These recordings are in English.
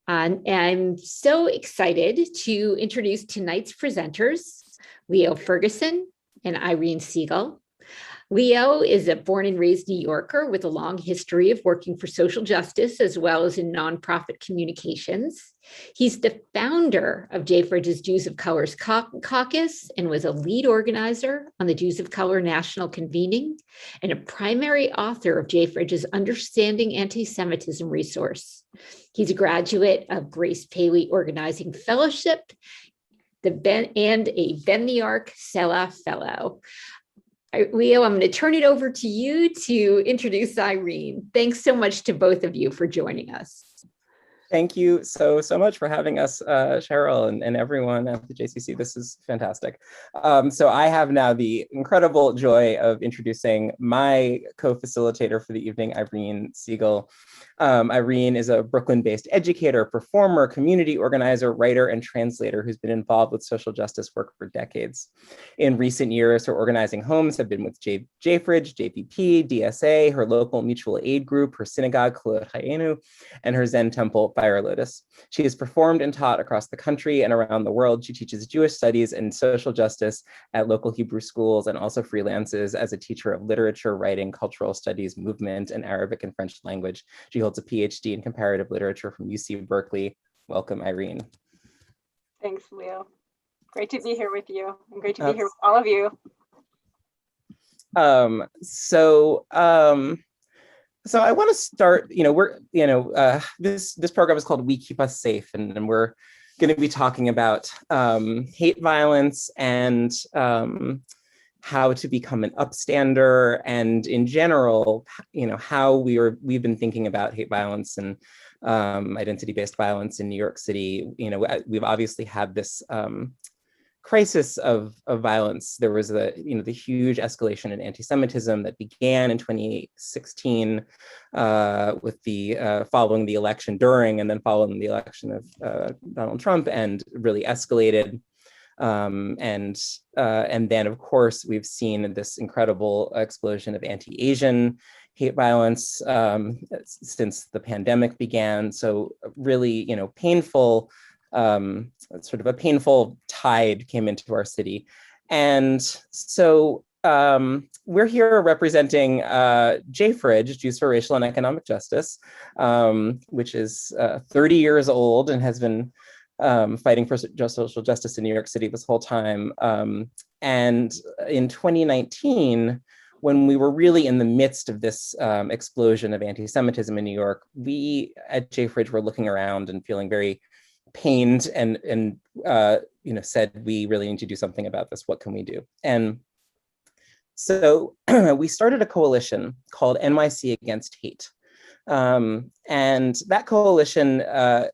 And I'm so excited to introduce tonight's presenters, Leo Ferguson and Irene Siegel. Leo is a born and raised New Yorker with a long history of working for social justice as well as in nonprofit communications. He's the founder of JFREJ's Jews of Color's caucus and was a lead organizer on the Jews of Color National Convening and a primary author of JFREJ's Understanding Anti-Semitism resource. He's a graduate of Grace Paley Organizing Fellowship and a Ben the Arc Sela Fellow. Leo, I'm going to turn it over to you to introduce Irene. Thanks so much to both of you for joining us. Thank you so much for having us, Cheryl, and everyone at the JCC. This is fantastic. So I have now the incredible joy of introducing my co-facilitator for the evening, Irene Siegel. Irene is a Brooklyn-based educator, performer, community organizer, writer, and translator who's been involved with social justice work for decades. In recent years, her organizing homes have been with JFREJ, JPP, DSA, her local mutual aid group, her synagogue, Kolot Hayenu, and her Zen temple, Fire Lotus. She has performed and taught across the country and around the world. She teaches Jewish studies and social justice at local Hebrew schools and also freelances as a teacher of literature, writing, cultural studies, movement, and Arabic and French language. She holds a PhD in comparative literature from UC Berkeley. Welcome, Irene. Thanks, Leo. Great to be here with you and great to be here with all of you. So I want to start, this program is called We Keep Us Safe, and we're going to be talking about hate violence and how to become an upstander, and in general, how we've been thinking about hate violence and identity-based violence in New York City. We've obviously had this crisis of violence. There was the huge escalation in anti-Semitism that began in 2016 with the following the election, during and then following the election of Donald Trump, and really escalated. And then, of course, we've seen this incredible explosion of anti-Asian hate violence since the pandemic began. So really, painful. Sort of a painful tide came into our city. And so we're here representing JFREJ, Jews for Racial and Economic Justice, which is 30 years old and has been fighting for social justice in New York City this whole time. And in 2019, when we were really in the midst of this explosion of anti-Semitism in New York, we at JFREJ were looking around and feeling very pained and said, we really need to do something about this. What can we do? And so we started a coalition called NYC Against Hate. And that coalition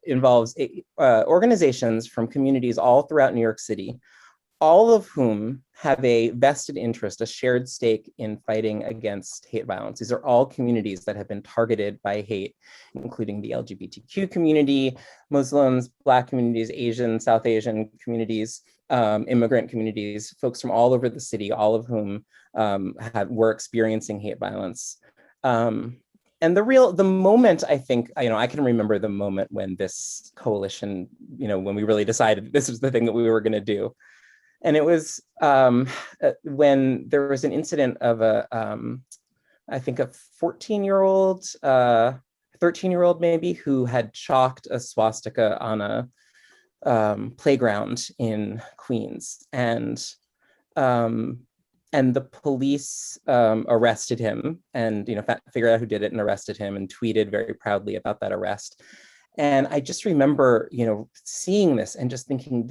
involves organizations from communities all throughout New York City, all of whom have a vested interest, a shared stake in fighting against hate violence. These are all communities that have been targeted by hate, including the LGBTQ community, Muslims, Black communities, Asian, South Asian communities, immigrant communities, folks from all over the city, all of whom were experiencing hate violence. And the moment, I think, I can remember the moment when this coalition, when we really decided this was the thing that we were going to do. And it was when there was an incident of I think a 14-year-old, 13-year-old maybe, who had chalked a swastika on a playground in Queens. And the police arrested him and, figured out who did it and arrested him and tweeted very proudly about that arrest. And I just remember, seeing this and just thinking,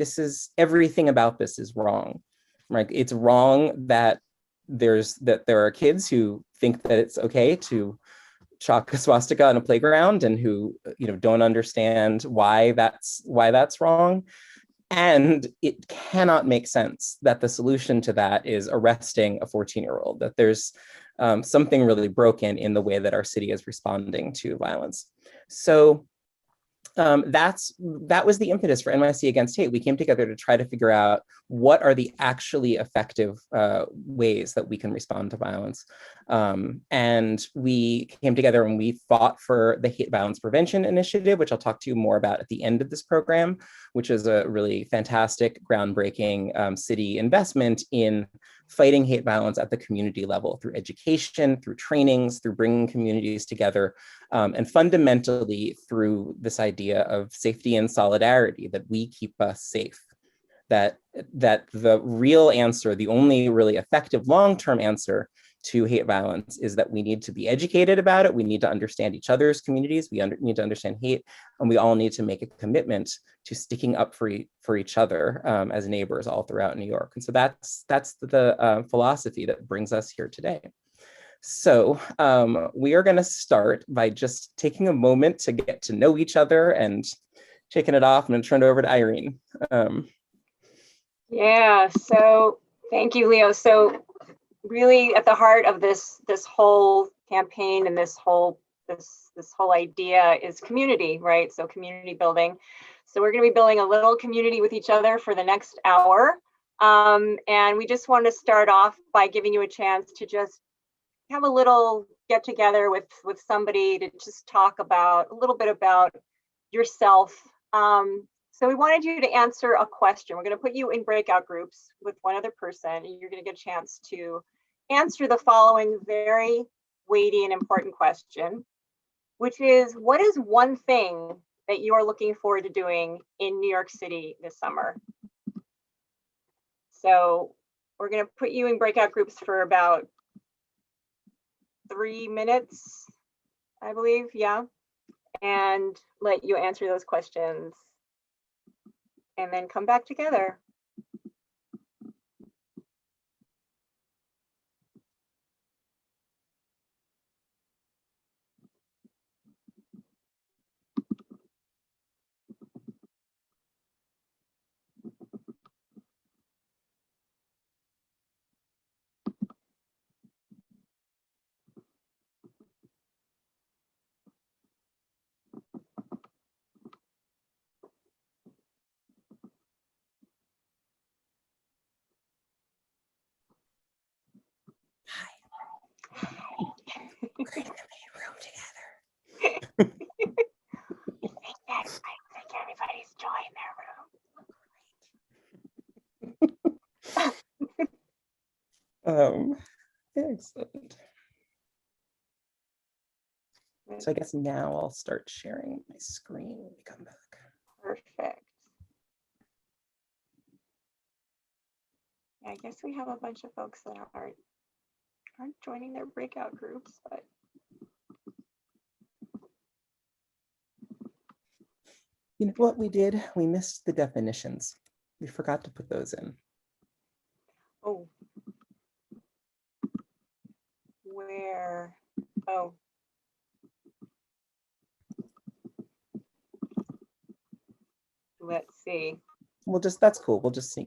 everything about this is wrong. Right? It's wrong that there are kids who think that it's okay to chalk a swastika on a playground and who, don't understand why that's wrong. And it cannot make sense that the solution to that is arresting a 14-year-old, that there's something really broken in the way that our city is responding to violence. So that was the impetus for NYC Against Hate. We came together to try to figure out what are the actually effective ways that we can respond to violence. And we came together and we fought for the Hate Violence Prevention Initiative, which I'll talk to you more about at the end of this program, which is a really fantastic, groundbreaking city investment in fighting hate violence at the community level through education, through trainings, through bringing communities together, and fundamentally through this idea of safety and solidarity, that we keep us safe, that the real answer, the only really effective long-term answer to hate violence is that we need to be educated about it. We need to understand each other's communities. We need to understand hate, and we all need to make a commitment to sticking up for each other as neighbors all throughout New York. And so that's the philosophy that brings us here today. So we are going to start by just taking a moment to get to know each other and kicking it off. I'm going to turn it over to Irene. Yeah, so thank you, Leo. So really at the heart of this whole campaign and this whole idea is community, right? So community building. So we're going to be building a little community with each other for the next hour. And we just want to start off by giving you a chance to just have a little get together with somebody to just talk about a little bit about yourself. So we wanted you to answer a question. We're going to put you in breakout groups with one other person, and you're going to get a chance to answer the following very weighty and important question, which is, what is one thing that you are looking forward to doing in New York City this summer? So we're going to put you in breakout groups for about 3 minutes, I believe, yeah, and let you answer those questions and then come back together. We're in the main room together. I think everybody's joined their room. Excellent. So I guess now I'll start sharing my screen when we come back. Perfect. Yeah, I guess we have a bunch of folks that aren't joining their breakout groups, but you know what we did? We missed the definitions. We forgot to put those in. oh, where? Oh. Let's see. We'll just, that's cool. We'll just I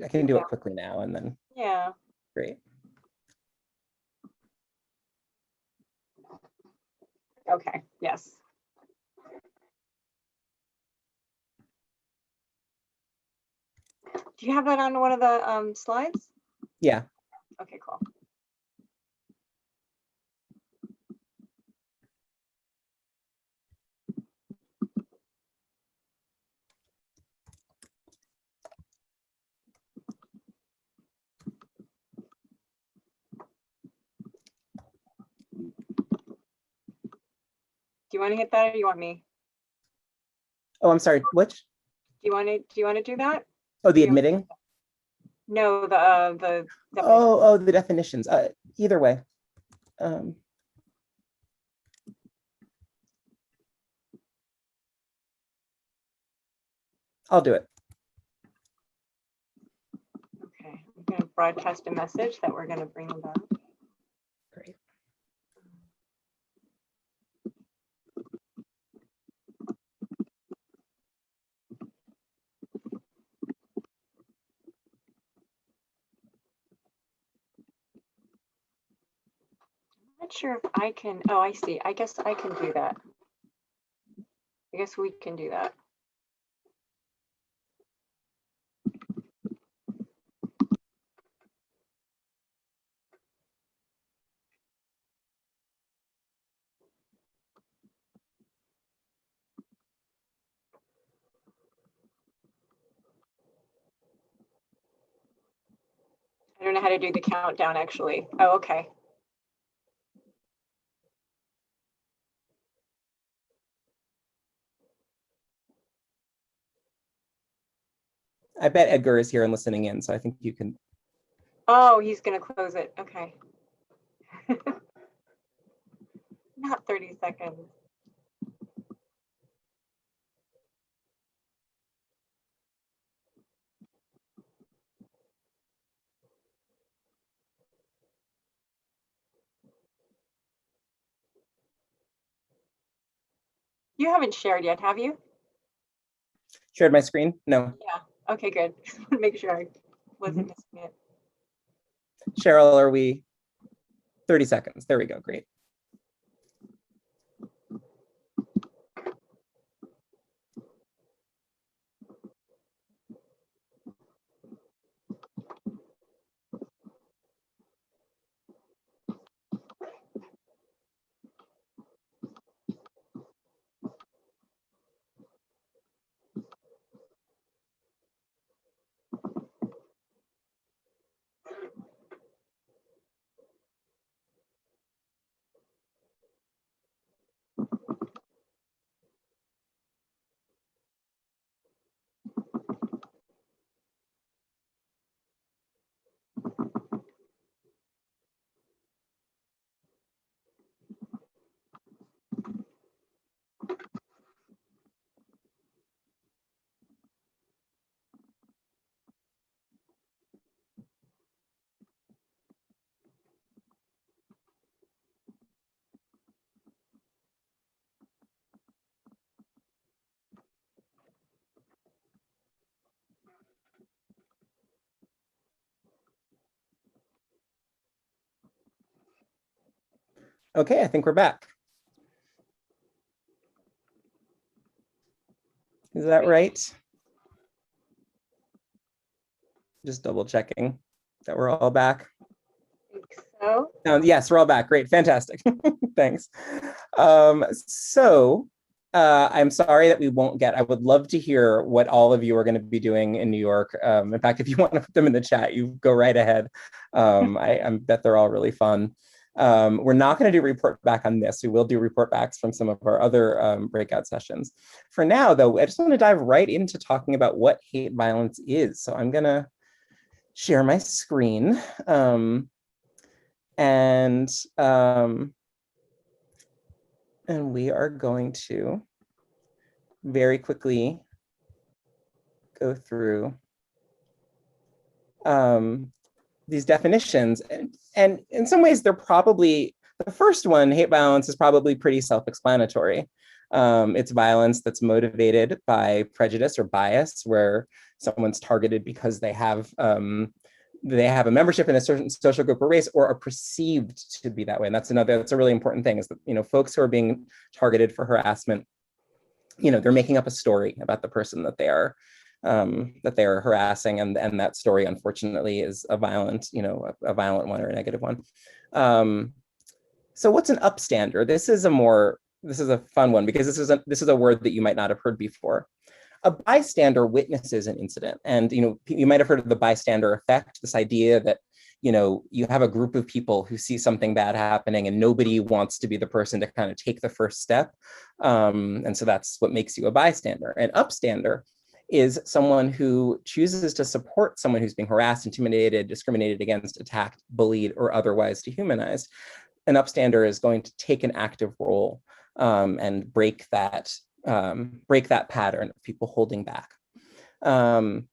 can do it quickly now and then. Yeah. Great. Okay, yes. Do you have that on one of the slides? Yeah. Okay, cool. Do you want to hit that or do you want me? Oh, I'm sorry, which? Do you want to do that? Oh, the admitting? No, the definition. Oh, the definitions. Either way. I'll do it. Okay, I'm going to broadcast a message that we're going to bring them back. Great. I'm not sure if I can. Oh, I see. I guess I can do that. I guess we can do that. I don't know how to do the countdown actually. Oh, okay. I bet Edgar is here and listening in, so I think you can. Oh, he's gonna close it. Okay. Not 30 seconds. You haven't shared yet, have you? Shared my screen? No. Yeah. Okay, good. Just want to make sure I wasn't missing it. Cheryl, are we 30 seconds? There we go. Great. Okay, I think we're back. Is that right? Just double checking that we're all back. I think so. Yes, we're all back. Great, fantastic. Thanks. I'm sorry that we won't get, I would love to hear what all of you are going to be doing in New York. In fact, if you want to put them in the chat, you go right ahead. I bet they're all really fun. We're not going to do report back on this. We will do report backs from some of our other breakout sessions. For now, though, I just want to dive right into talking about what hate violence is. So I'm going to share my screen. And we are going to very quickly go through these definitions. And in some ways, they're probably, the first one, hate violence, is probably pretty self-explanatory. It's violence that's motivated by prejudice or bias, where someone's targeted because they have a membership in a certain social group or race, or are perceived to be that way. And that's a really important thing, is that, folks who are being targeted for harassment, they're making up a story about the person that they are harassing, and that story, unfortunately, is a violent one or a negative one. So what's an upstander? This is a fun one, because this is a word that you might not have heard before. A bystander witnesses an incident, and you might have heard of the bystander effect, this idea that you have a group of people who see something bad happening and nobody wants to be the person to kind of take the first step, and so that's what makes you a bystander. An upstander is someone who chooses to support someone who's being harassed, intimidated, discriminated against, attacked, bullied, or otherwise dehumanized. An upstander is going to take an active role and break that pattern of people holding back. And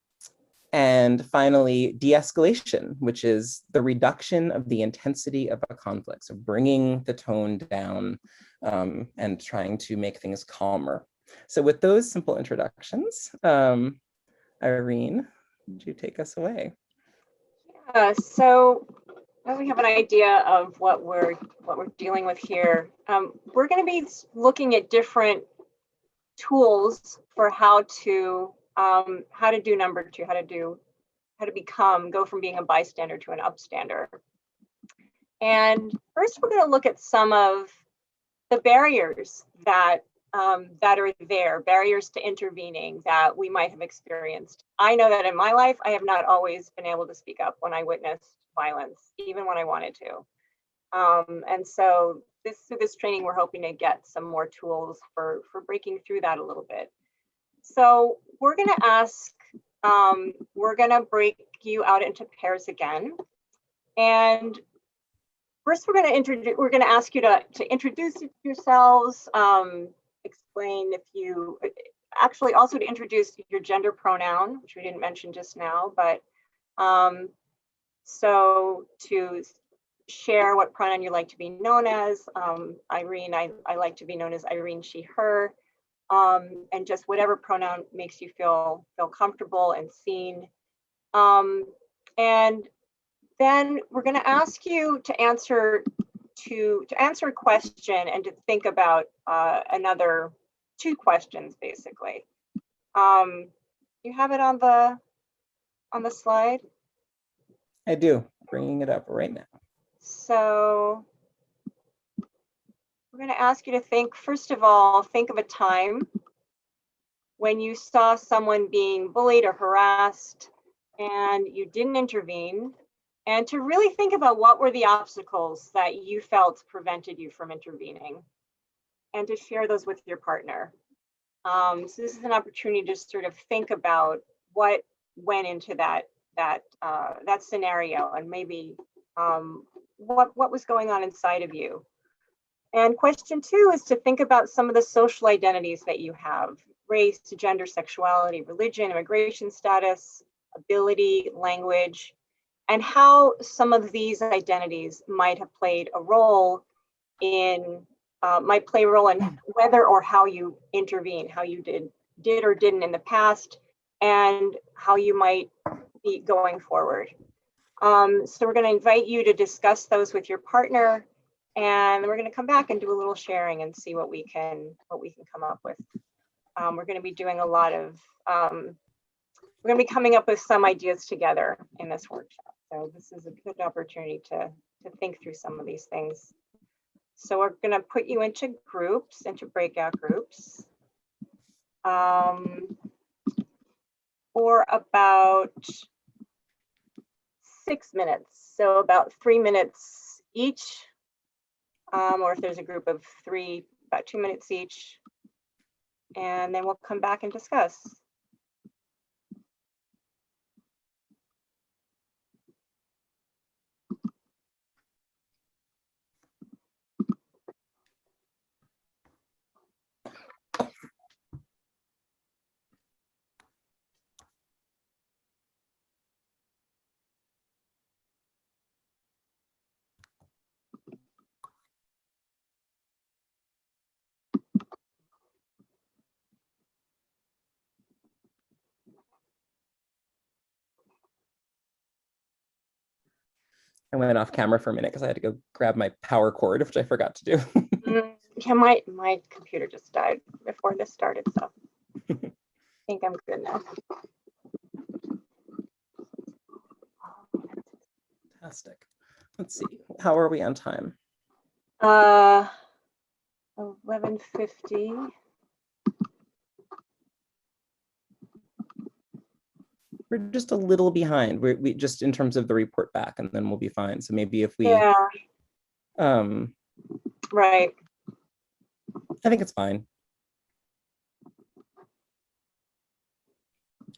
finally, de-escalation, which is the reduction of the intensity of a conflict, so bringing the tone down and trying to make things calmer. So with those simple introductions, Irene, would you take us away? Yeah, so now we have an idea of what we're dealing with here. We're going to be looking at different tools for how to do number two, how to go from being a bystander to an upstander. And first, we're going to look at some of the barriers that are there, barriers to intervening that we might have experienced. I know that in my life, I have not always been able to speak up when I witnessed violence, even when I wanted to. And so through this training, we're hoping to get some more tools for breaking through that a little bit. So we're going to break you out into pairs again. And first, we're going to ask you to introduce yourselves, explain also to introduce your gender pronoun, which we didn't mention just now, but so to share what pronoun you like to be known as. Irene, I like to be known as Irene, she, her, and just whatever pronoun makes you feel comfortable and seen. And then we're going to ask you to answer a question and to think about another 2 questions, basically. You have it on the slide? I do, bringing it up right now. So we're going to ask you to think, first of all, think of a time when you saw someone being bullied or harassed and you didn't intervene, and to really think about what were the obstacles that you felt prevented you from intervening, and to share those with your partner. So this is an opportunity to sort of think about what went into that scenario, and maybe what was going on inside of you. And question 2 is to think about some of the social identities that you have: race, gender, sexuality, religion, immigration status, ability, language, and how some of these identities might have played a role in whether or how you intervene, how you did or didn't in the past, and how you might be going forward. So we're going to invite you to discuss those with your partner, and we're going to come back and do a little sharing and see what we can come up with. We're going to be doing a lot of we're going to be coming up with some ideas together in this workshop. So this is a good opportunity to think through some of these things. So we're going to put you into groups, into breakout groups, for about 6 minutes. So about 3 minutes each, or if there's a group of 3, about 2 minutes each. And then we'll come back and discuss. I went off camera for a minute because I had to go grab my power cord, which I forgot to do. Yeah, my computer just died before this started, so I think I'm good now. Fantastic. Let's see. How are we on time? 11:50. We're just a little behind. We just in terms of the report back, and then we'll be fine. So maybe if we, right. I think it's fine.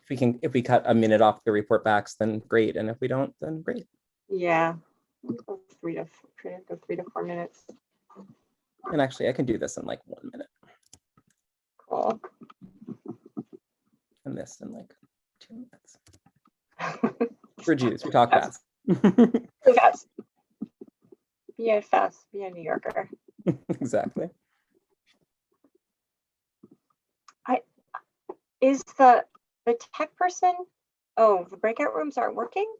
If we cut a minute off the report backs, then great. And if we don't, then great. Yeah, 3 to 4 minutes. And actually, I can do this in like 1 minute. Cool. And this in like 2 minutes. We're Jews. We talk fast. Fast. Be a New Yorker. Exactly. Is the tech person? Oh, the breakout rooms aren't working?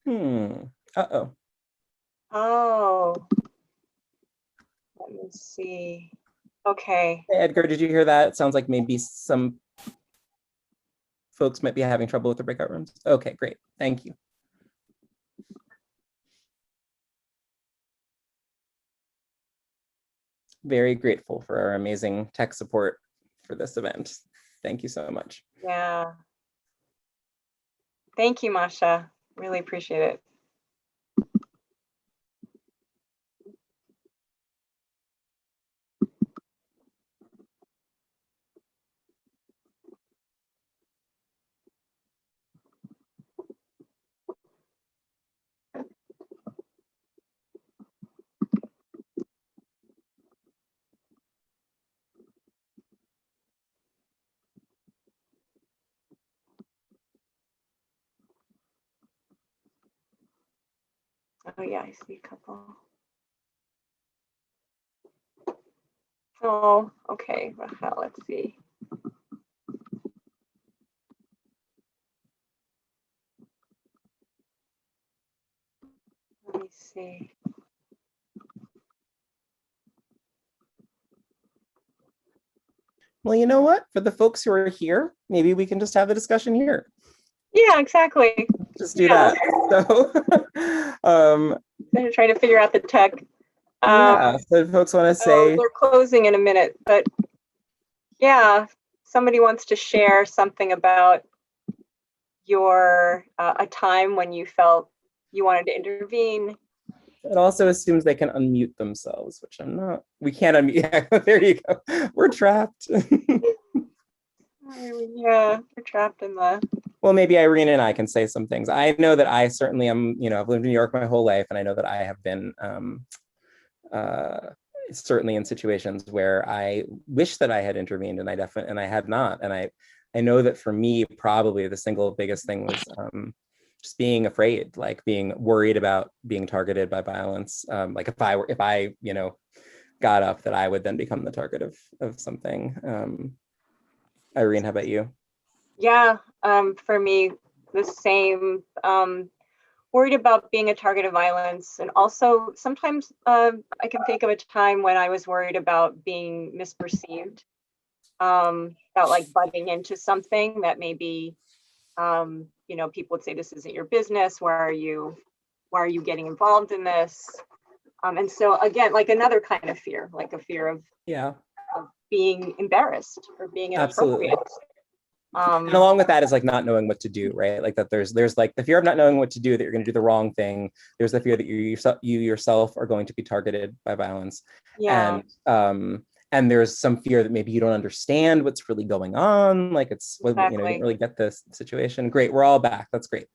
Uh-oh. Oh. Let me see. Okay. Hey, Edgar, did you hear that? It sounds like maybe some folks might be having trouble with the breakout rooms. Okay, great. Thank you. Very grateful for our amazing tech support for this event. Thank you so much. Yeah. Thank you, Masha. Really appreciate it. Oh yeah, I see a couple. Oh, okay, Rahel, let's see. Let me see. Well, you know what? For the folks who are here, maybe we can just have the discussion here. Yeah, exactly. Just do that. So, I'm trying to figure out the tech. yeah, so if folks want to say. They're closing in a minute, but yeah, somebody wants to share something about your a time when you felt you wanted to intervene. It also assumes they can unmute themselves, which I'm not. We can't unmute. Yeah, there you go. We're trapped. Yeah, we're trapped in the. Well, maybe Irene and I can say some things. I know that I certainly am, you know, I've lived in New York my whole life, and I know that I have been certainly in situations where I wish that I had intervened, and I had not. And I know that for me, probably the single biggest thing was just being afraid, like being worried about being targeted by violence. Like if I, you know, got up, that I would then become the target of something. Irene, how about you? Yeah, for me, the same. Worried about being a target of violence, and also sometimes I can think of a time when I was worried about being misperceived, about like butting into something that maybe, you know, people would say this isn't your business. Why are you getting involved in this? And so again, like another kind of fear, like a fear of being embarrassed or being inappropriate. Absolutely. And along with that is like not knowing what to do, right? Like that there's like the fear of not knowing what to do, that you're going to do the wrong thing. There's the fear that you yourself are going to be targeted by violence. Yeah. And there's some fear that maybe you don't understand what's really going on. Like it's, Exactly. you know, you didn't really get this situation. Great, we're all back. That's great.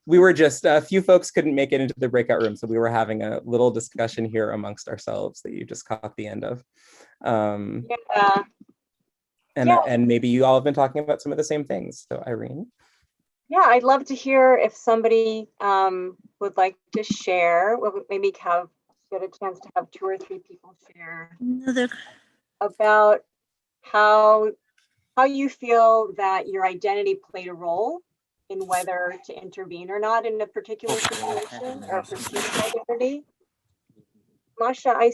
We were just, a few folks couldn't make it into the breakout room. So we were having a little discussion here amongst ourselves that you just caught the end of. Yeah. And maybe you all have been talking about some of the same things. So Irene? Yeah, I'd love to hear if somebody would like to share. We'll maybe get a chance to have 2 or 3 people share about how you feel that your identity played a role in whether to intervene or not in a particular situation or perceived identity. Masha, I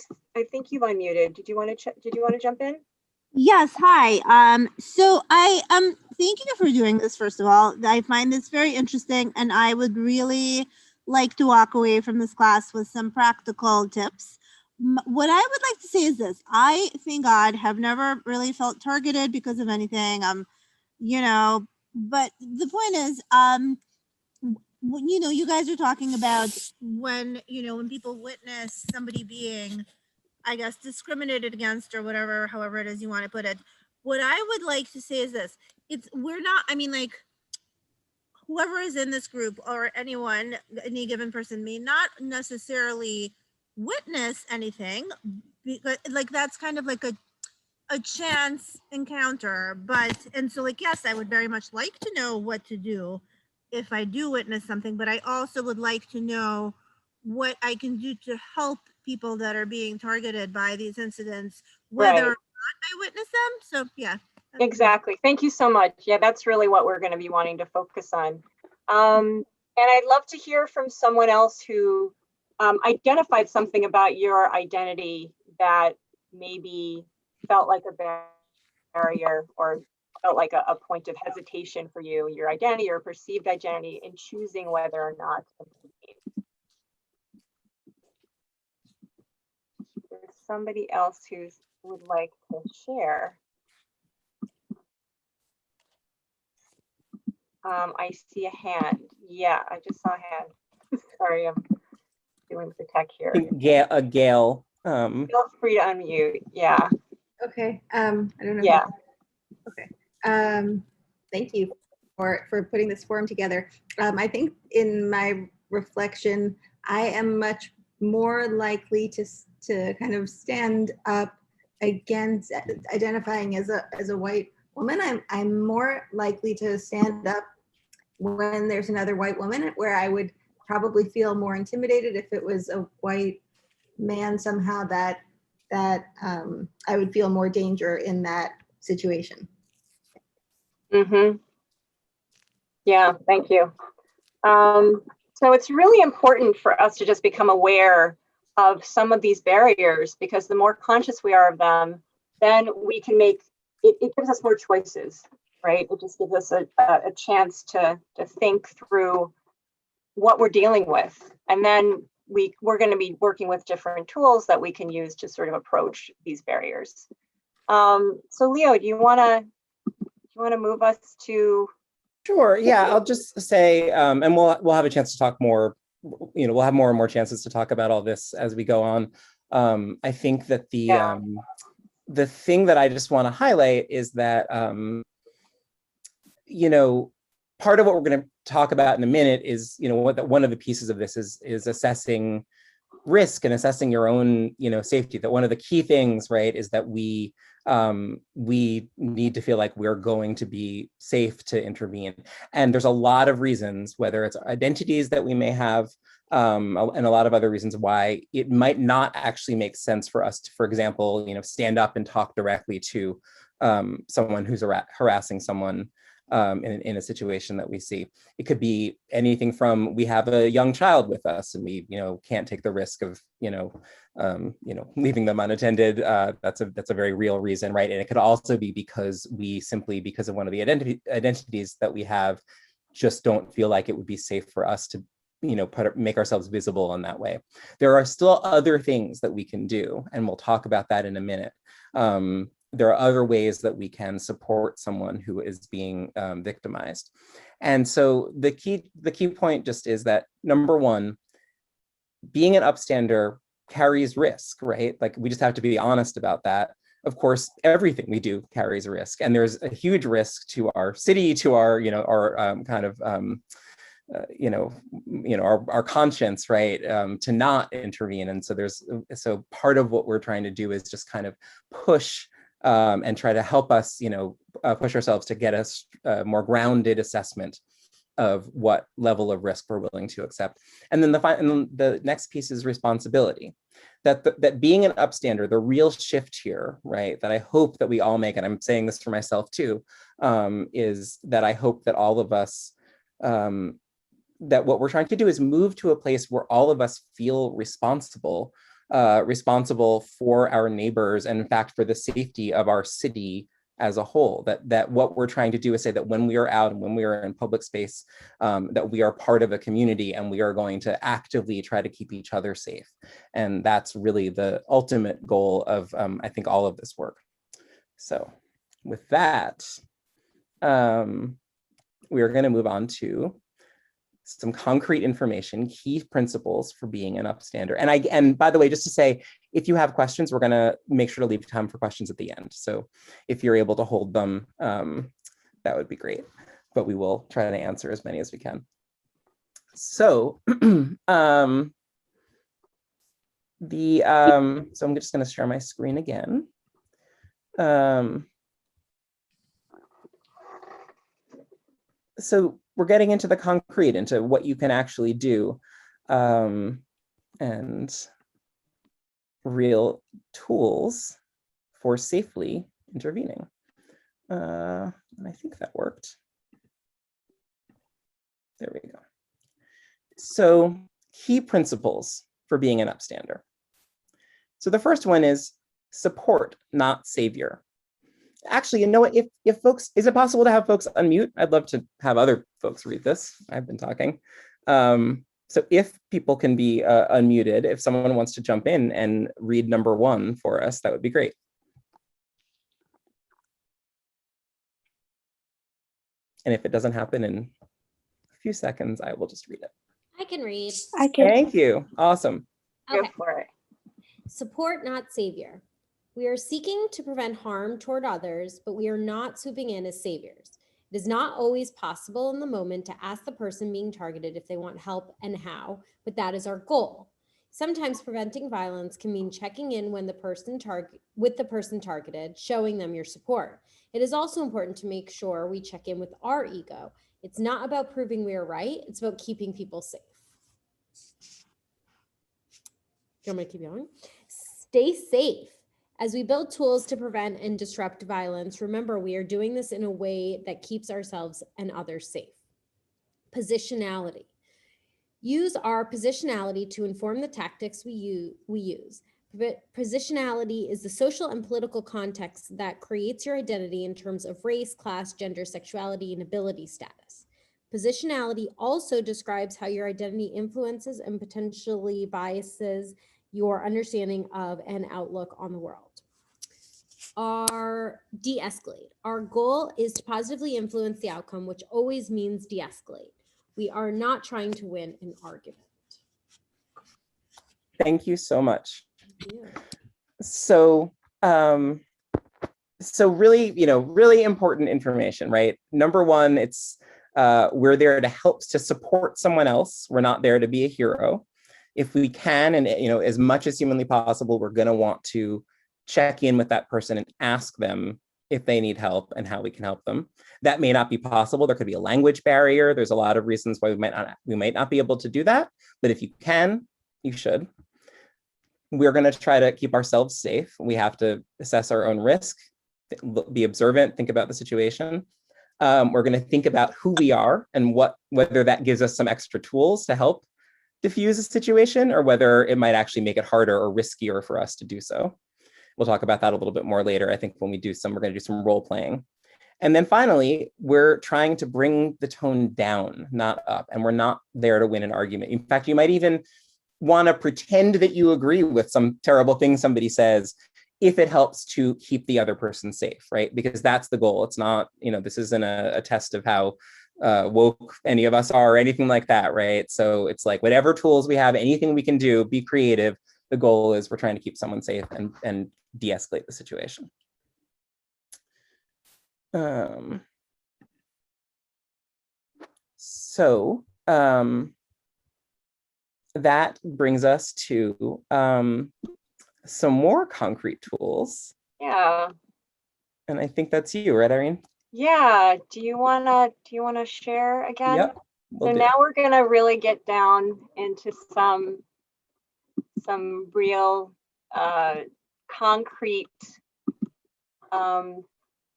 think you've unmuted. Did you want to jump in? Yes, hi. So I thank you for doing this, first of all. I find this very interesting, and I would really like to walk away from this class with some practical tips. What I would like to say is this: I, thank God, have never really felt targeted because of anything. You know, but the point is, you know, you guys are talking about when, you know, when people witness somebody being, I guess, discriminated against or whatever, however it is you want to put it. What I would like to say is this: we're not, I mean, like, whoever is in this group or anyone, any given person may not necessarily witness anything, because like that's kind of like a chance encounter. But, and so like, yes, I would very much like to know what to do if I do witness something, but I also would like to know what I can do to help people that are being targeted by these incidents, whether or not I witness them. So yeah. Exactly. Thank you so much. Yeah, that's really what we're going to be wanting to focus on. And I'd love to hear from someone else who identified something about your identity that maybe felt like a barrier or felt like a point of hesitation for you, your identity or perceived identity, in choosing whether or not to intervene. There's somebody else who would like to share. I see a hand. Yeah, I just saw a hand. Sorry, I'm dealing with the tech here. Gail. Feel free to unmute. Yeah. Okay. I don't know. Yeah. Okay. Thank you for putting this forum together. I think in my reflection, I am much more likely to kind of stand up against identifying as a white woman. I'm more likely to stand up when there's another white woman, where I would probably feel more intimidated if it was a white man somehow, that I would feel more danger in that situation. Mm-hmm. Yeah, thank you. So it's really important for us to just become aware of some of these barriers, because the more conscious we are of them, then we can make, it gives us more choices, right? It just gives us a chance to think through what we're dealing with. And then we're going to be working with different tools that we can use to sort of approach these barriers. So Leo, do you want to move us to? Sure. Yeah, I'll just say, and we'll have a chance to talk more. We'll have more and more chances to talk about all this as we go on. I think that the thing that I just want to highlight is that part of what we're going to talk about in a minute is one of the pieces of this is assessing risk and assessing your own safety. That one of the key things, right, is that we need to feel like we're going to be safe to intervene. And there's a lot of reasons, whether it's identities that we may have, and a lot of other reasons why it might not actually make sense for us to, for example, stand up and talk directly to someone who's harassing someone in a situation that we see. It could be anything from, we have a young child with us and we can't take the risk of leaving them unattended. That's a very real reason, right? And it could also be because of one of the identities that we have, just don't feel like it would be safe for us to make ourselves visible in that way. There are still other things that we can do, and we'll talk about that in a minute. There are other ways that we can support someone who is being victimized. And so the key point just is that, number one, being an upstander carries risk, right? Like, we just have to be honest about that. Of course, everything we do carries a risk, and there's a huge risk to our city, to our, our conscience, right, to not intervene. And so part of what we're trying to do is just kind of push and try to help us, push ourselves to get a more grounded assessment of what level of risk we're willing to accept. And then the next piece is responsibility. That being an upstander, the real shift here, right, that I hope that we all make, and I'm saying this for myself too, is that I hope that all of us, that what we're trying to do is move to a place where all of us feel responsible for our neighbors, and in fact, for the safety of our city as a whole. That what we're trying to do is say that when we are out and when we are in public space, that we are part of a community and we are going to actively try to keep each other safe. And that's really the ultimate goal of, I think, all of this work. So with that, we are going to move on to some concrete information, key principles for being an upstander. And by the way, just to say, if you have questions, we're going to make sure to leave time for questions at the end. So if you're able to hold them, that would be great. But we will try to answer as many as we can. So, so I'm just going to share my screen again. So we're getting into the concrete, into what you can actually do, and real tools for safely intervening. And I think that worked. There we go. So key principles for being an upstander. So the first one is support, not savior. Actually, you know what? If folks, is it possible to have folks unmute? I'd love to have other folks read this. I've been talking. So if people can be unmuted, if someone wants to jump in and read number 1 for us, that would be great. And if it doesn't happen in a few seconds, I will just read it. I can read. I can. Thank you. Awesome. Go Okay. for it. Support, not savior. We are seeking to prevent harm toward others, but we are not swooping in as saviors. It is not always possible in the moment to ask the person being targeted if they want help and how, but that is our goal. Sometimes preventing violence can mean checking in when with the person targeted, showing them your support. It is also important to make sure we check in with our ego. It's not about proving we are right, it's about keeping people safe. Do you want me to keep going? Stay safe. As we build tools to prevent and disrupt violence, remember we are doing this in a way that keeps ourselves and others safe. Positionality. Use our positionality to inform the tactics we use. Positionality is the social and political context that creates your identity in terms of race, class, gender, sexuality, and ability status. Positionality also describes how your identity influences and potentially biases your understanding of and outlook on the world. Our de-escalate. Our goal is to positively influence the outcome, which always means de-escalate. We are not trying to win an argument. Thank you so much. Yeah. So, so really, really important information, right? Number 1, it's we're there to help, to support someone else. We're not there to be a hero. If we can, and as much as humanly possible, we're going to want to check in with that person and ask them if they need help and how we can help them. That may not be possible. There could be a language barrier. There's a lot of reasons why we might not be able to do that. But if you can, you should. We're going to try to keep ourselves safe. We have to assess our own risk, be observant, think about the situation. We're going to think about who we are and whether that gives us some extra tools to help diffuse a situation, or whether it might actually make it harder or riskier for us to do so. We'll talk about that a little bit more later. I think when we're going to do some role playing. And then finally, we're trying to bring the tone down, not up. And we're not there to win an argument. In fact, you might even want to pretend that you agree with some terrible thing somebody says if it helps to keep the other person safe, right? Because that's the goal. It's not, this isn't a test of how woke any of us are or anything like that, right? So it's like whatever tools we have, anything we can do, be creative. The goal is we're trying to keep someone safe and de-escalate the situation. That brings us to some more concrete tools. Yeah. And I think that's you, right, Irene? Yeah. Do you wanna share again? Yep. So now we're gonna really get down into some real concrete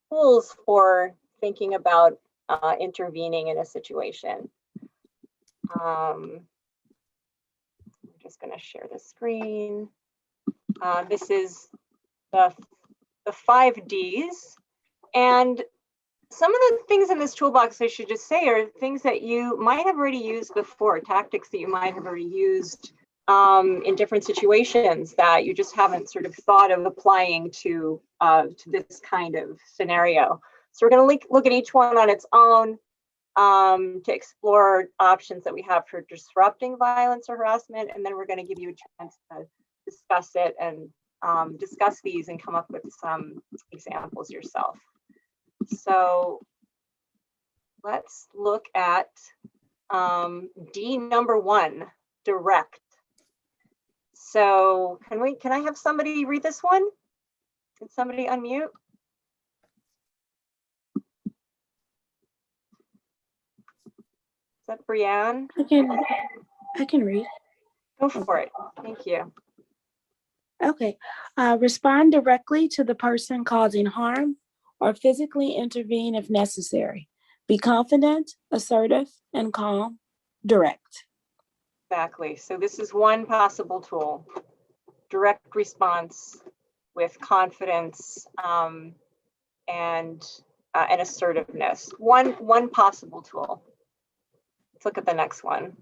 tools for thinking about intervening in a situation. I'm just going to share the screen. This is the 5 Ds, and some of the things in this toolbox, I should just say, are things that you might have already used before, tactics that you might have already used in different situations that you just haven't sort of thought of applying to this kind of scenario. So we're going to look at each one on its own to explore options that we have for disrupting violence or harassment, and then we're going to give you a chance to discuss it and discuss these and come up with some examples yourself. So let's look at D number 1, direct. So can I have somebody read this one? Can somebody unmute? Is that Brianne? I can read. Go for it. Thank you. Okay. Respond directly to the person causing harm or physically intervene if necessary. Be confident, assertive, and calm. Direct. Exactly. So this is one possible tool. Direct response with confidence and assertiveness. One possible tool. Let's look at the next one.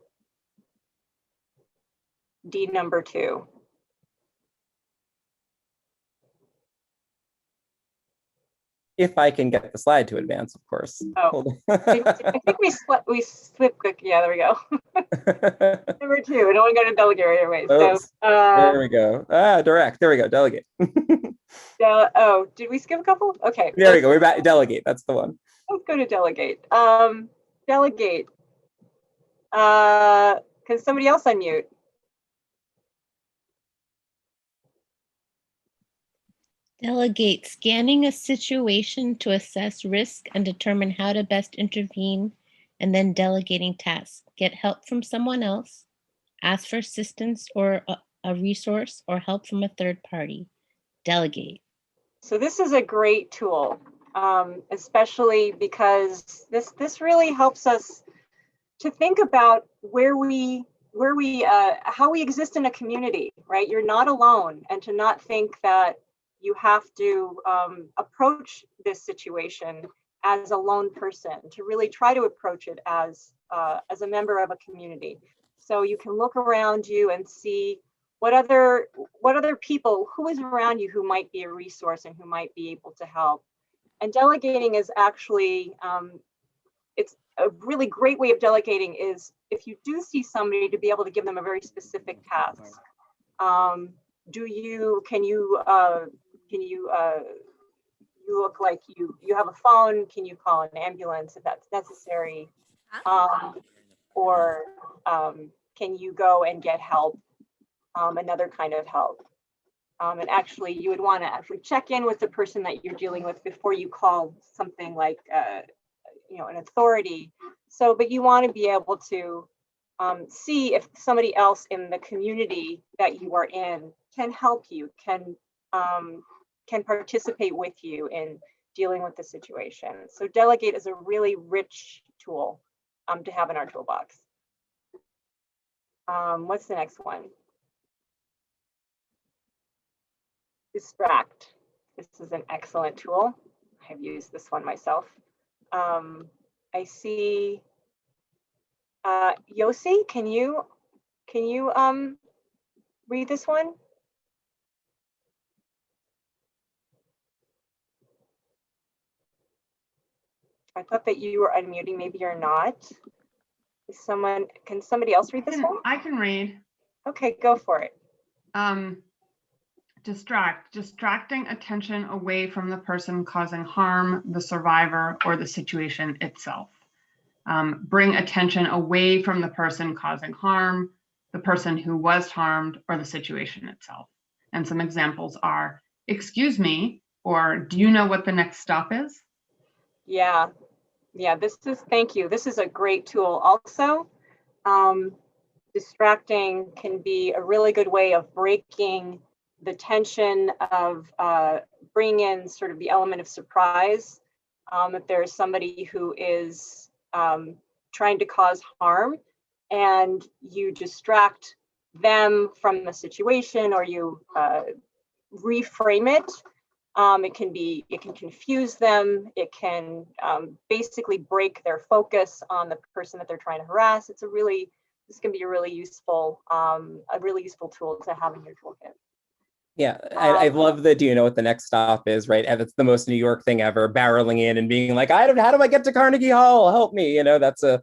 D number 2. If I can get the slide to advance, of course. Oh, I think we slipped quick. Yeah, there we go. Number 2. I don't want to go to delegate right away. So there we go. Direct. There we go. Delegate. Oh, did we skip a couple? Okay. There we go. We're back. Delegate. That's the one. Let's go to delegate. Delegate. Can somebody else unmute? Delegate, scanning a situation to assess risk and determine how to best intervene, and then delegating tasks. Get help from someone else, ask for assistance or a resource, or help from a third party. Delegate. So this is a great tool, especially because this really helps us to think about how we exist in a community, right? You're not alone, and to not think that you have to approach this situation as a lone person, to really try to approach it as a member of a community. So you can look around you and see what other people, who is around you who might be a resource and who might be able to help. And delegating is actually, it's a really great way of delegating is if you do see somebody, to be able to give them a very specific task. You look like you have a phone, can you call an ambulance if that's necessary? Or can you go and get help, another kind of help? And actually you would want to actually check in with the person that you're dealing with before you call something like an authority. But you want to be able to see if somebody else in the community that you are in can help you, can participate with you in dealing with the situation. So delegate is a really rich tool to have in our toolbox. What's the next one? Distract. This is an excellent tool. I've used this one myself. I see Yossi, can you read this one? I thought that you were unmuting, maybe you're not. Can somebody else read this one? I can read. Okay, go for it. Distracting attention away from the person causing harm, the survivor, or the situation itself. Bring attention away from the person causing harm, the person who was harmed, or the situation itself. And some examples are, excuse me, or do you know what the next stop is? Yeah, thank you. This is a great tool also. Distracting can be a really good way of breaking the tension of bringing in sort of the element of surprise. If there's somebody who is trying to cause harm and you distract them from the situation, or you reframe it, it can confuse them. It can basically break their focus on the person that they're trying to harass. This can be a really useful tool to have in your toolkit. Yeah, I love the, do you know what the next stop is, right? And it's the most New York thing ever, barreling in and being like, how do I get to Carnegie Hall? Help me. That's a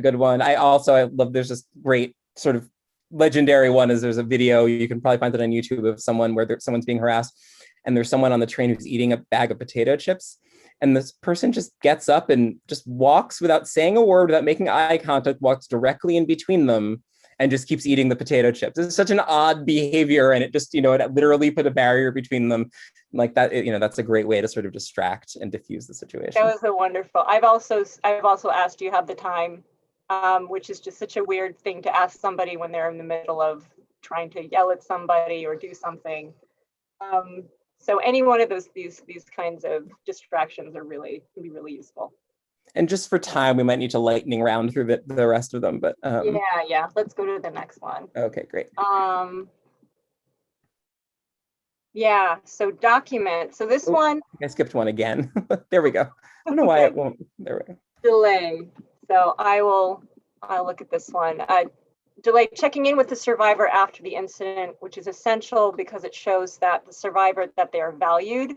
good one. I love, there's this great sort of legendary one is there's a video, you can probably find it on YouTube, of someone where someone's being harassed and there's someone on the train who's eating a bag of potato chips. And this person just gets up and just walks without saying a word, without making eye contact, walks directly in between them and just keeps eating the potato chips. It's such an odd behavior, and it just, it literally put a barrier between them. Like that, that's a great way to sort of distract and diffuse the situation. That was a wonderful. I've also asked, do you have the time? Which is just such a weird thing to ask somebody when they're in the middle of trying to yell at somebody or do something. So any one of these kinds of distractions can be really useful. And just for time, we might need to lightning round through the rest of them, but yeah. Let's go to the next one. Okay, great. Yeah, so document. So this one, I skipped one again. There we go. I don't know why it won't. There we go. delay. So I'll look at this one. Delay checking in with the survivor after the incident, which is essential because it shows that the survivor, that they are valued.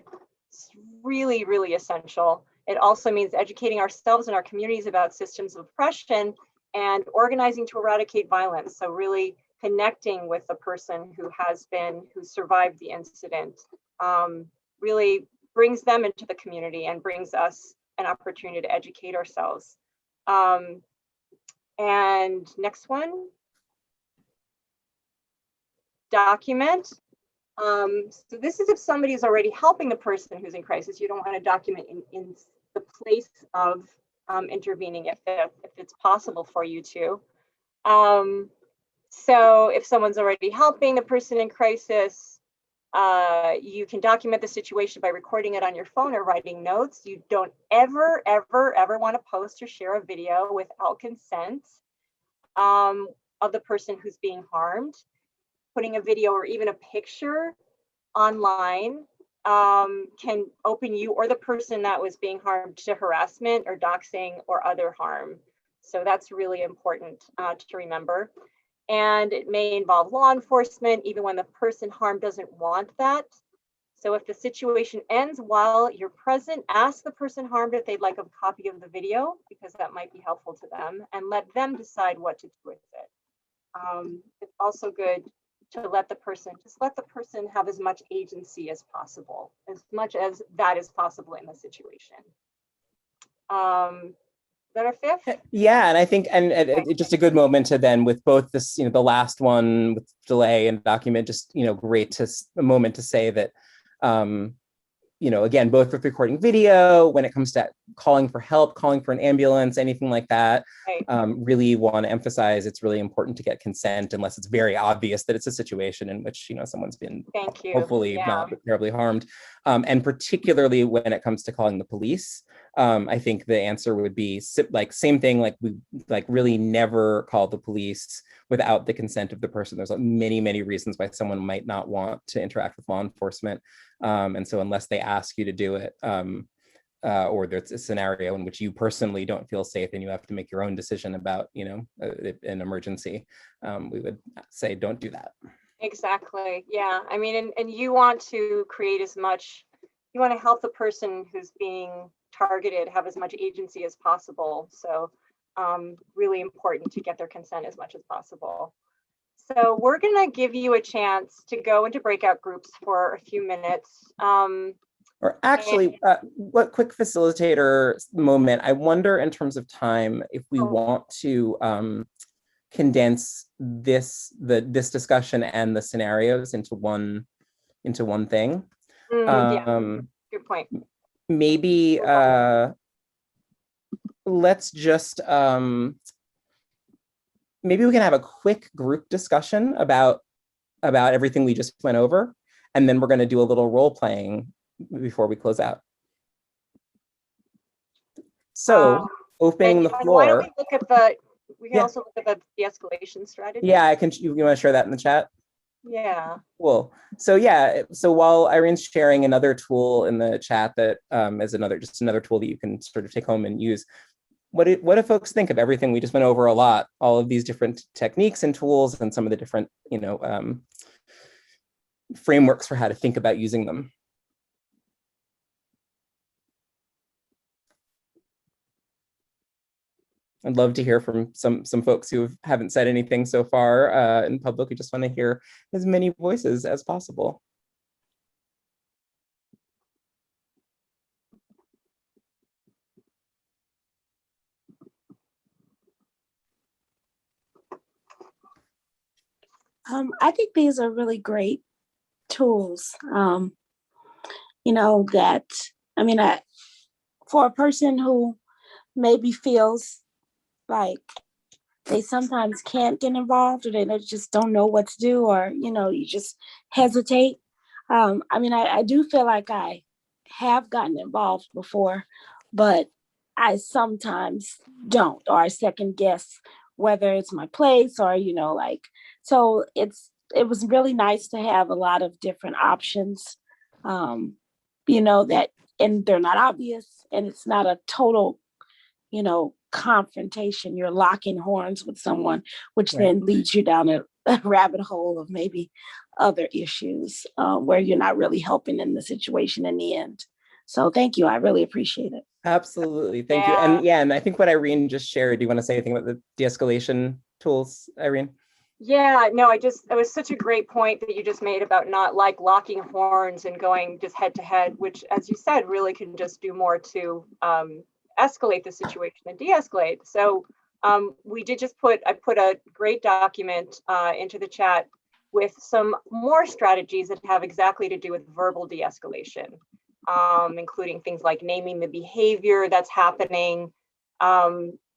It's really, really essential. It also means educating ourselves and our communities about systems of oppression and organizing to eradicate violence. So really connecting with the person who survived the incident, really brings them into the community and brings us an opportunity to educate ourselves. And next one, document. So this is if somebody is already helping the person who's in crisis. You don't want to document in the place of intervening if it's possible for you to. So if someone's already helping the person in crisis, you can document the situation by recording it on your phone or writing notes. You don't ever, ever, ever want to post or share a video without consent of the person who's being harmed. Putting a video or even a picture online can open you or the person that was being harmed to harassment or doxing or other harm. So that's really important to remember. And it may involve law enforcement, even when the person harmed doesn't want that. So if the situation ends while you're present, ask the person harmed if they'd like a copy of the video, because that might be helpful to them, and let them decide what to do with it. It's also good to let the person have as much agency as possible, as much as that is possible in the situation. Is that our fifth? Yeah, and I think, and it's just a good moment to then, with both this, the last one with delay and document, just, great a moment to say that, again, both with recording video, when it comes to calling for help, calling for an ambulance, anything like that, really want to emphasize it's really important to get consent unless it's very obvious that it's a situation in which, someone's been hopefully not terribly harmed. And particularly when it comes to calling the police, I think the answer would be same thing, we really never call the police without the consent of the person. There's many, many reasons why someone might not want to interact with law enforcement. And so unless they ask you to do it, or there's a scenario in which you personally don't feel safe and you have to make your own decision about, an emergency, we would say don't do that. Exactly. Yeah. I mean, and you want to you want to help the person who's being targeted have as much agency as possible. So really important to get their consent as much as possible. So we're going to give you a chance to go into breakout groups for a few minutes. Or actually, what quick facilitator moment, I wonder in terms of time, if we want to condense this discussion and the scenarios into one thing. Yeah, good point. Maybe let's just, maybe we can have a quick group discussion about everything we just went over, and then we're going to do a little role playing before we close out. So opening the floor. Why don't we look at we can also look at the de-escalation strategy. Yeah, you want to share that in the chat? Yeah. Cool. So yeah, so while Irene's sharing another tool in the chat that is another tool that you can sort of take home and use, what do folks think of everything we just went over a lot, all of these different techniques and tools and some of the different, frameworks for how to think about using them? I'd love to hear from some folks who haven't said anything so far in public. We just want to hear as many voices as possible. I think these are really great tools. For a person who maybe feels like they sometimes can't get involved, or they just don't know what to do, or you just hesitate. I do feel like I have gotten involved before, but I sometimes don't, or I second guess whether it's my place or so it's it was really nice to have a lot of different options, that, and they're not obvious, and it's not a total, confrontation. You're locking horns with someone, which then leads you down a rabbit hole of maybe other issues where you're not really helping in the situation in the end. So thank you. I really appreciate it. Absolutely. Thank you. And I think what Irene just shared, do you want to say anything about the de-escalation tools, Irene? Yeah, no, it was such a great point that you just made about not like locking horns and going just head to head, which, as you said, really can just do more to escalate the situation and de-escalate. So we did just I put a great document into the chat with some more strategies that have exactly to do with verbal de-escalation, including things like naming the behavior that's happening,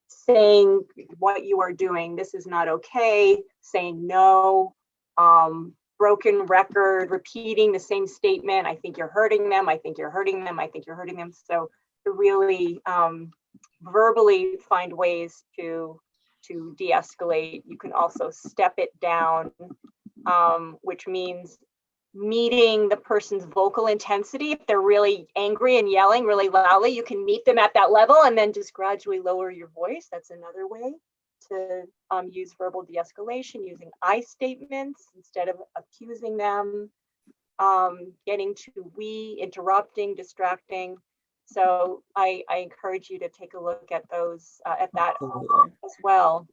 saying what you are doing, this is not okay, saying no, broken record, repeating the same statement, I think you're hurting them, I think you're hurting them, I think you're hurting them. So to really verbally find ways to de-escalate. You can also step it down, which means meeting the person's vocal intensity. If they're really angry and yelling really loudly, you can meet them at that level and then just gradually lower your voice. That's another way to use verbal de-escalation, using I statements instead of accusing them, getting to we, interrupting, distracting. So I encourage you to take a look at those, at that as well,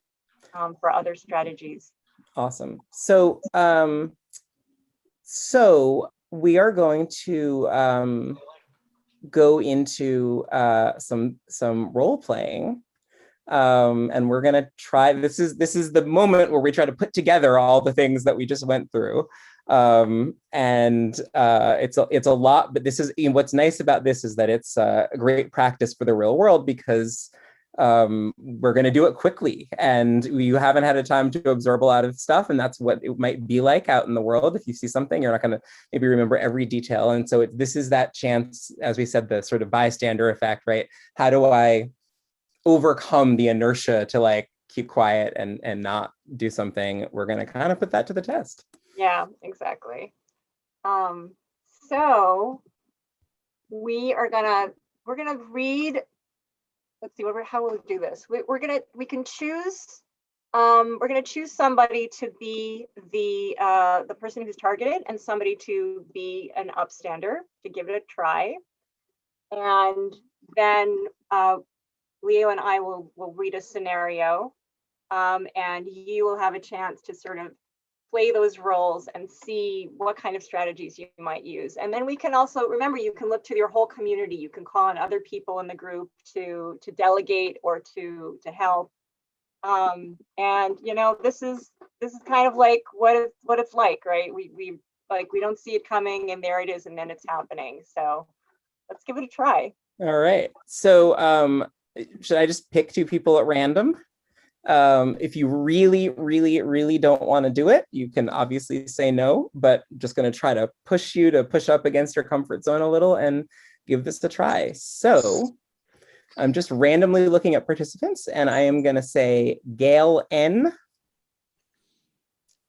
for other strategies. Awesome. So we are going to go into some role playing, and we're gonna try. This is the moment where we try to put together all the things that we just went through, and it's a lot. But this is what's nice about this is that it's a great practice for the real world, because we're going to do it quickly, and you haven't had a time to absorb a lot of stuff, and that's what it might be like out in the world. If you see something, you're not going to maybe remember every detail, and so this is that chance, as we said, the sort of bystander effect, right? How do I overcome the inertia to like keep quiet and not do something? We're going to kind of put that to the test. Yeah, exactly. So we're gonna read. Let's see, how will we do this? We're gonna choose somebody to be the person who's targeted, and somebody to be an upstander to give it a try. And then Leo and I will read a scenario, and you will have a chance to sort of play those roles and see what kind of strategies you might use. And then we can also, remember, you can look to your whole community. You can call on other people in the group to delegate or to help. And this is kind of like what it's like, right? We don't see it coming, and there it is, and then it's happening. So let's give it a try. All right. So should I just pick two people at random? If you really, really, really don't want to do it, you can obviously say no, but I'm just going to try to push you to push up against your comfort zone a little and give this a try. So I'm just randomly looking at participants, and I am going to say Gail N.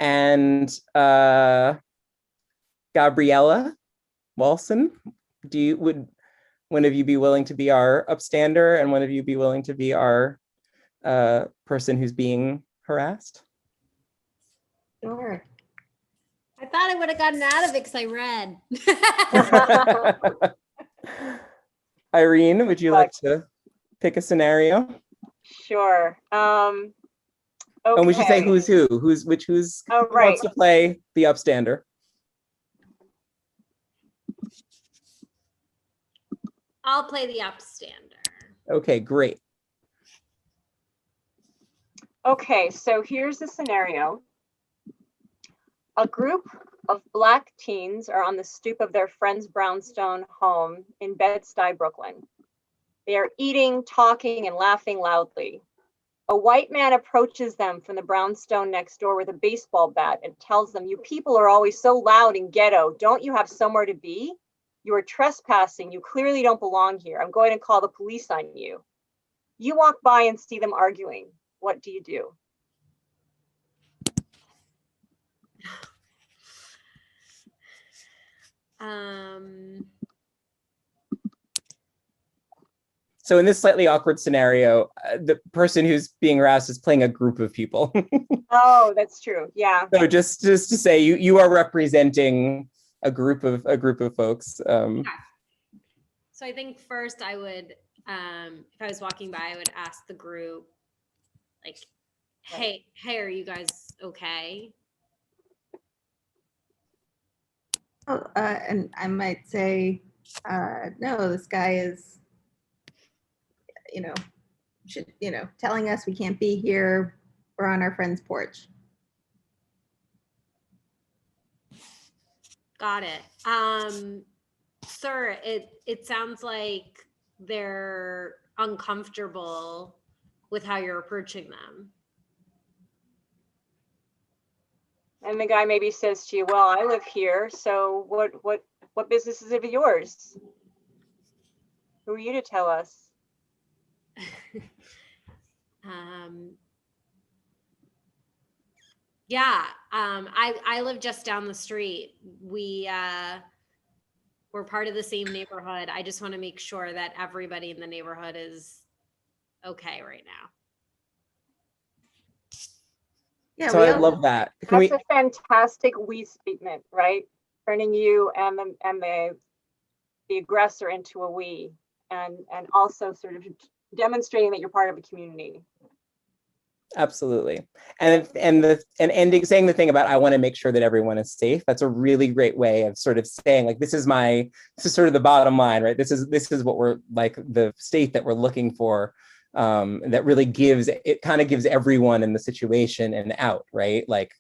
and Gabriella Walson. Would one of you be willing to be our upstander, and one of you be willing to be our person who's being harassed? Sure. I thought I would have gotten out of it because I read. Irene, would you like to pick a scenario? Sure. Okay. And we should say who's who. Who wants to play the upstander? I'll play the upstander. Okay, great. Okay, so here's the scenario. A group of Black teens are on the stoop of their friend's brownstone home in Bed-Stuy, Brooklyn. They are eating, talking, and laughing loudly. A white man approaches them from the brownstone next door with a baseball bat and tells them, "You people are always so loud and ghetto. Don't you have somewhere to be? You are trespassing. You clearly don't belong here. I'm going to call the police on you." You walk by and see them arguing. What do you do? So in this slightly awkward scenario, the person who's being harassed is playing a group of people. Oh, that's true. Yeah. So just to say, you are representing a group of folks. Okay. So I think first I would, if I was walking by, I would ask the group, like, hey, are you guys okay? Oh, and I might say, no, this guy is, telling us we can't be here. We're on our friend's porch. Got it. Sir, it sounds like they're uncomfortable with how you're approaching them. And the guy maybe says to you, well, I live here, so what business is it of yours? Who are you to tell us? Yeah, I live just down the street. We're part of the same neighborhood. I just want to make sure that everybody in the neighborhood is okay right now. Yeah, So I love that. That's a fantastic we statement, right? Turning you and the aggressor into a we, and also sort of demonstrating that you're part of a community. Absolutely. And ending saying the thing about I want to make sure that everyone is safe. That's a really great way of sort of saying, like, this is sort of the bottom line, right? This is what we're like, the state that we're looking for, that really kind of gives everyone in the situation an out, right? Like,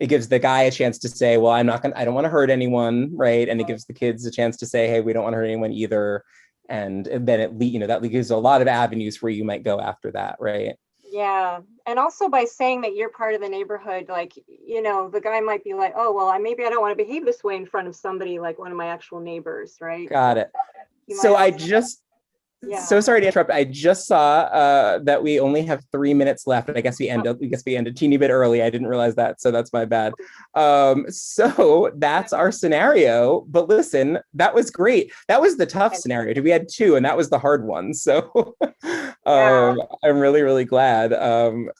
it gives the guy a chance to say, well, I don't want to hurt anyone, right? And it gives the kids a chance to say, hey, we don't want to hurt anyone either. And then that gives a lot of avenues where you might go after that, right? Yeah. And also by saying that you're part of the neighborhood, like, the guy might be like, oh, well, maybe I don't want to behave this way in front of somebody like one of my actual neighbors, right? Got it. So so sorry to interrupt. I just saw that we only have 3 minutes left. And I guess we end a teeny bit early. I didn't realize that. So that's my bad. So that's our scenario. But listen, that was great. That was the tough scenario. We had 2, and that was the hard one. So I'm really, really glad. So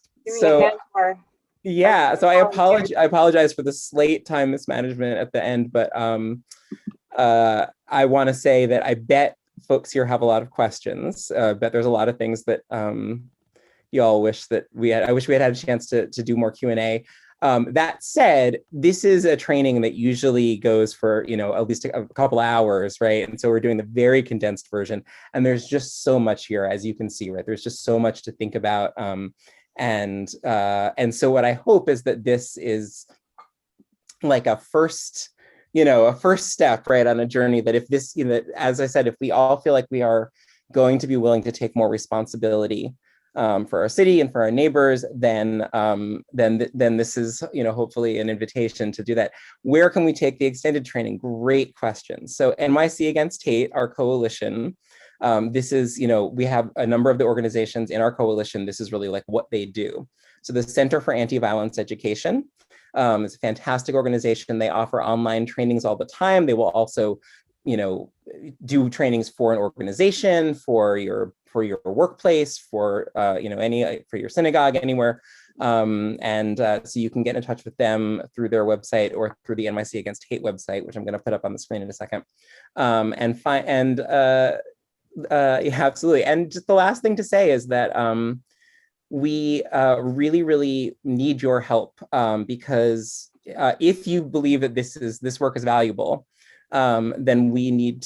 I apologize for the slate time mismanagement at the end, but I want to say that I bet folks here have a lot of questions. Bet there's a lot of things that y'all wish that I wish we had a chance to do more Q&A. That said, this is a training that usually goes for, at least a couple hours, right? And so we're doing the very condensed version, and there's just so much here, as you can see, right? There's just so much to think about. And so what I hope is that this is like a first step, right, on a journey that if this, as I said, if we all feel like we are going to be willing to take more responsibility for our city and for our neighbors, then this is, hopefully an invitation to do that. Where can we take the extended training? Great question. So NYC Against Hate, our coalition, this is, we have a number of the organizations in our coalition. This is really like what they do. So the Center for Anti-Violence Education, it's a fantastic organization. They offer online trainings all the time. They will also, do trainings for an organization, for your workplace, for for your synagogue, anywhere. So you can get in touch with them through their website or through the NYC Against Hate website, which I'm going to put up on the screen in a second. Absolutely. And just the last thing to say is that we really, really need your help, because if you believe that this work is valuable, then we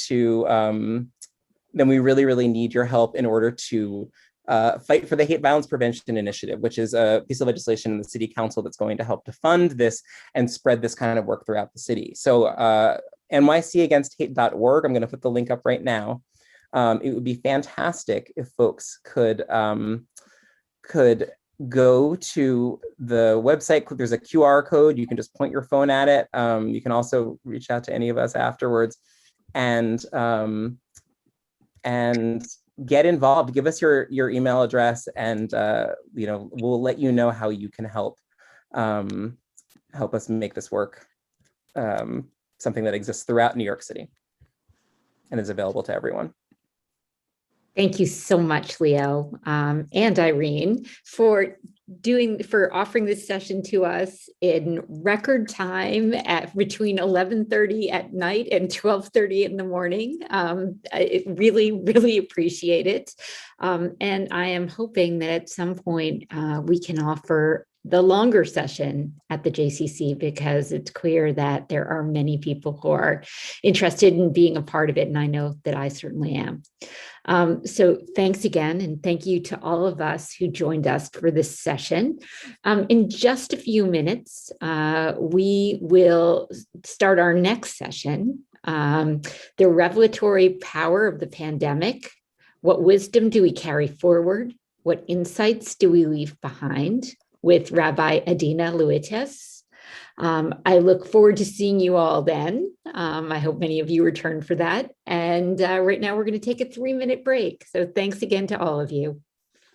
really, really need your help in order to fight for the Hate Violence Prevention Initiative, which is a piece of legislation in the city council that's going to help to fund this and spread this kind of work throughout the city. So nycagainst-hate.org, I'm going to put the link up right now. It would be fantastic if folks could go to the website. There's a QR code. You can just point your phone at it. You can also reach out to any of us afterwards and get involved. Give us your email address, and we'll let you know how you can help us make this work. something that exists throughout New York City and is available to everyone. Thank you so much, Leo, and Irene, for offering this session to us in record time at between 11:30 at night and 12:30 in the morning. I really appreciate it. And I am hoping that at some point we can offer the longer session at the JCC, because it's clear that there are many people who are interested in being a part of it. And I know that I certainly am. So thanks again. And thank you to all of us who joined us for this session. In just a few minutes, we will start our next session, the revelatory power of the pandemic. What wisdom do we carry forward? What insights do we leave behind? With Rabbi Adina Luites. I look forward to seeing you all then. I hope many of you return for that. And right now we're going to take a 3-minute break. So thanks again to all of you.